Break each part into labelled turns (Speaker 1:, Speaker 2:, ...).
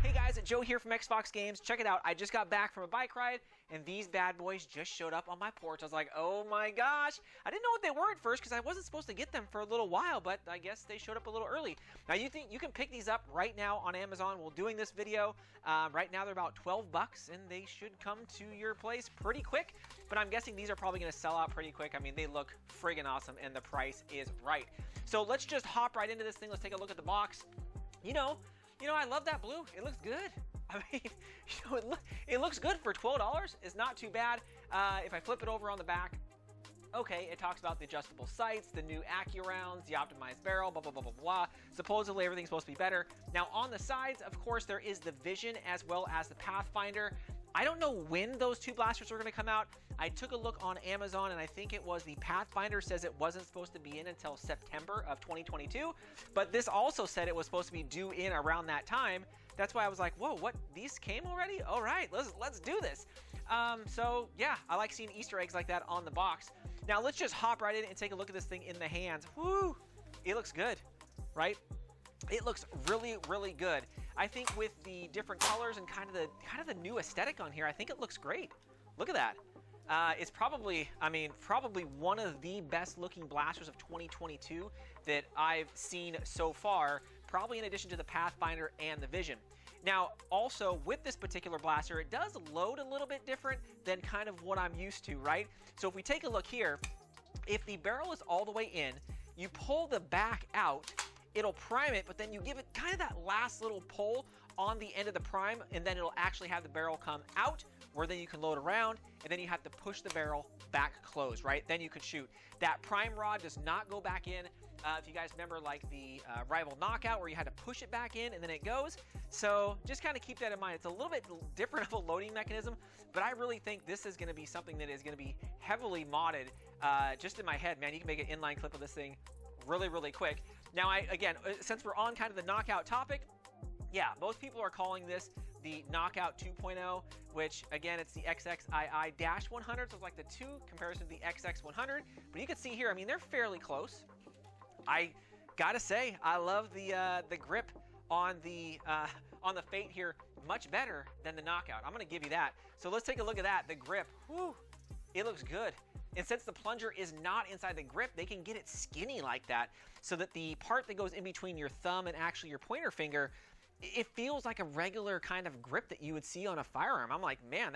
Speaker 1: Hey guys, Joe here from XFoxGames. Check it out, I just got back from a bike ride, and these bad boys just showed up on my porch. I was like, oh my gosh. I didn't know what they were at first because I wasn't supposed to get them for a little while, but I guess they showed up a little early. Now you can pick these up right now on Amazon while doing this video. Right now they're about 12 bucks, and they should come to your place pretty quick, but I'm guessing these are probably going to sell out pretty quick. I mean, they look friggin' awesome, and the price is right. So let's just hop right into this thing. Let's take a look at the box. You know, I love that blue. It looks good. I mean, it looks good for $12. It's not too bad. If I flip it over on the back, okay, it talks about the adjustable sights, the new AccuRounds, the optimized barrel, blah, blah, blah, blah, blah. Supposedly everything's supposed to be better. Now on the sides, of course, there is the Vision as well as the Pathfinder. I don't know when those two blasters are going to come out. I took a look on Amazon, and I think it was the Pathfinder says it wasn't supposed to be in until September of 2022, but this also said it was supposed to be due in around that time. That's why I was like, whoa, what? These came already? All right, let's do this. So yeah, I like seeing Easter eggs like that on the box. Now let's just hop right in and take a look at this thing in the hands. Woo! It looks good, right? It looks really, really good. I think with the different colors and kind of the new aesthetic on here, I think it looks great. Look at that. It's probably, I mean, probably one of the best looking blasters of 2022 that I've seen so far, probably in addition to the Pathfinder and the Vision. Now, also with this particular blaster, it does load a little bit different than kind of what I'm used to, right? So if we take a look here, if the barrel is all the way in, you pull the back out, it'll prime it, but then you give it kind of that last little pull on the end of the prime, and then it'll actually have the barrel come out, where then you can load around, and then you have to push the barrel back closed, right? Then you can shoot. That prime rod does not go back in. If you guys remember like the Rival Knockout where you had to push it back in and then it goes. So just kind of keep that in mind. It's a little bit different of a loading mechanism, but I really think this is going to be something that is going to be heavily modded. Just in my head, man, you can make an inline clip of this thing really, really quick. Now, again, since we're on kind of the knockout topic, yeah, most people are calling this the Knockout 2.0, which again, it's the XXII-100, so it's like the 2 comparison to the XX100. But you can see here, I mean, they're fairly close. I gotta say, I love the grip on the Fate here much better than the Knockout. I'm gonna give you that. So let's take a look at that. The grip, whew, it looks good. And since the plunger is not inside the grip, they can get it skinny like that, so that the part that goes in between your thumb and actually your pointer finger, it feels like a regular kind of grip that you would see on a firearm. I'm like, man,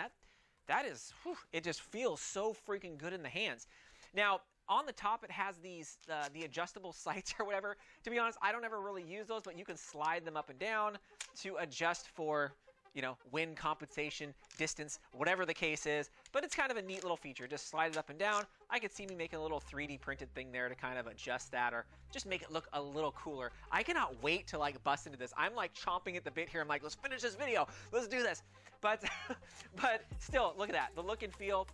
Speaker 1: that is, whew, it just feels so freaking good in the hands. Now, on the top, it has these, the adjustable sights or whatever. To be honest, I don't ever really use those, but you can slide them up and down to adjust for, you know, wind compensation, distance, whatever the case is. But it's kind of a neat little feature. Just slide it up and down. I could see me making a little 3D printed thing there to kind of adjust that or just make it look a little cooler. I cannot wait to like bust into this. I'm like chomping at the bit here. I'm like, let's finish this video. Let's do this. But, but still, look at that. The look and feel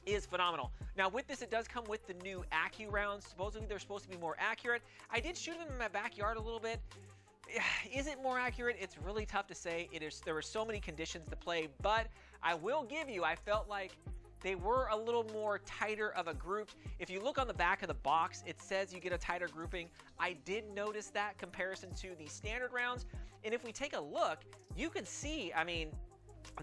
Speaker 1: is phenomenal. Now with this, it does come with the new AccuRounds. Supposedly they're supposed to be more accurate. I did shoot them in my backyard a little bit. Is it more accurate? It's really tough to say. There were so many conditions to play, but I will give you, I felt like they were a little more tighter of a group. If you look on the back of the box, it says you get a tighter grouping. I did notice that comparison to the standard rounds. And if we take a look, you can see, I mean,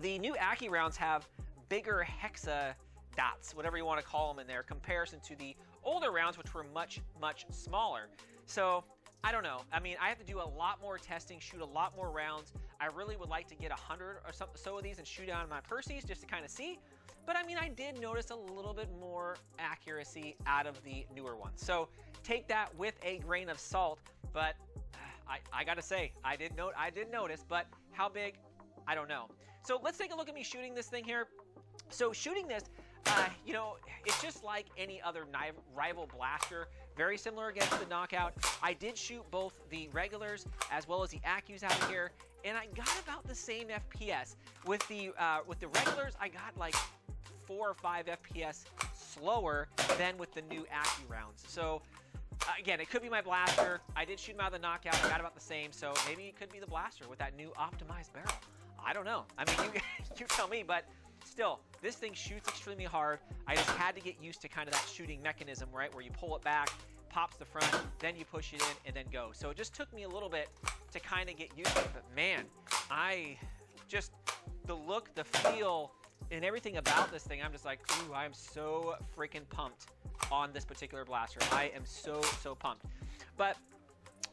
Speaker 1: the new AccuRounds have bigger hexa dots, whatever you want to call them in there, comparison to the older rounds, which were much, much smaller. So I don't know. I mean, I have to do a lot more testing, shoot a lot more rounds. I really would like to get 100 or so of these and shoot down my Percy's just to kind of see. But I mean, I did notice a little bit more accuracy out of the newer ones. So take that with a grain of salt. But I gotta say, I did notice, but how big, I don't know. So let's take a look at me shooting this thing here. So shooting this, you know, it's just like any other rival blaster. Very similar again to the Knockout. I did shoot both the regulars as well as the Accus out of here, and I got about the same FPS. With the regulars, I got like 4 or 5 FPS slower than with the new AccuRounds. So again, it could be my blaster. I did shoot him out of the Knockout. I got about the same, so maybe it could be the blaster with that new optimized barrel. I don't know. I mean, you tell me, but still, this thing shoots extremely hard. I just had to get used to kind of that shooting mechanism, right, where you pull it back, pops the front, then you push it in, and then go. So it just took me a little bit to kind of get used to it, but man, the look, the feel, and everything about this thing, I'm just like, ooh, I am so freaking pumped on this particular blaster. I am so pumped. But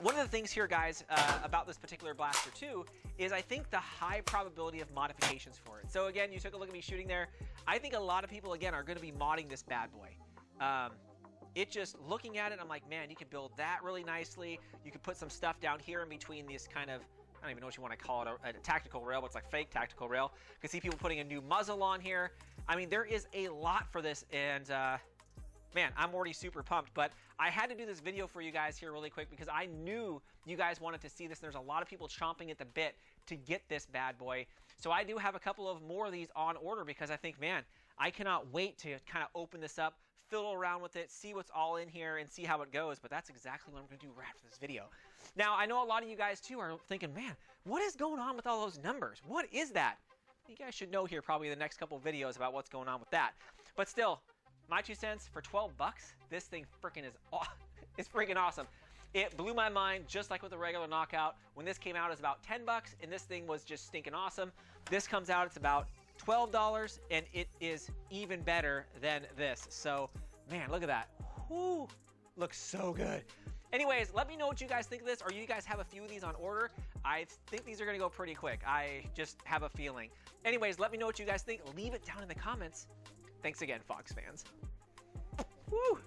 Speaker 1: one of the things here, guys, about this particular blaster too, is I think the high probability of modifications for it. So again, you took a look at me shooting there. I think a lot of people, again, are going to be modding this bad boy. It just, looking at it, I'm like, man, you could build that really nicely. You could put some stuff down here in between this kind of, I don't even know what you want to call it, a tactical rail, but it's like fake tactical rail. You can see people putting a new muzzle on here. I mean, there is a lot for this, and man, I'm already super pumped, but I had to do this video for you guys here really quick because I knew you guys wanted to see this. There's a lot of people chomping at the bit to get this bad boy. So I do have a couple of more of these on order because I think, man, I cannot wait to kind of open this up, fiddle around with it, see what's all in here, and see how it goes. But that's exactly what I'm going to do right after this video. Now, I know a lot of you guys, too, are thinking, man, what is going on with all those numbers? What is that? You guys should know here probably in the next couple of videos about what's going on with that. But still, my 2 cents, for 12 bucks, this thing freaking is freaking awesome. It blew my mind, just like with the regular Knockout. When this came out, it was about 10 bucks, and this thing was just stinking awesome. This comes out, it's about $12, and it is even better than this. So, man, look at that. Whoo, looks so good. Anyways, let me know what you guys think of this, or you guys have a few of these on order. I think these are going to go pretty quick. I just have a feeling. Anyways, let me know what you guys think. Leave it down in the comments. Thanks again, Fox fans. Woo!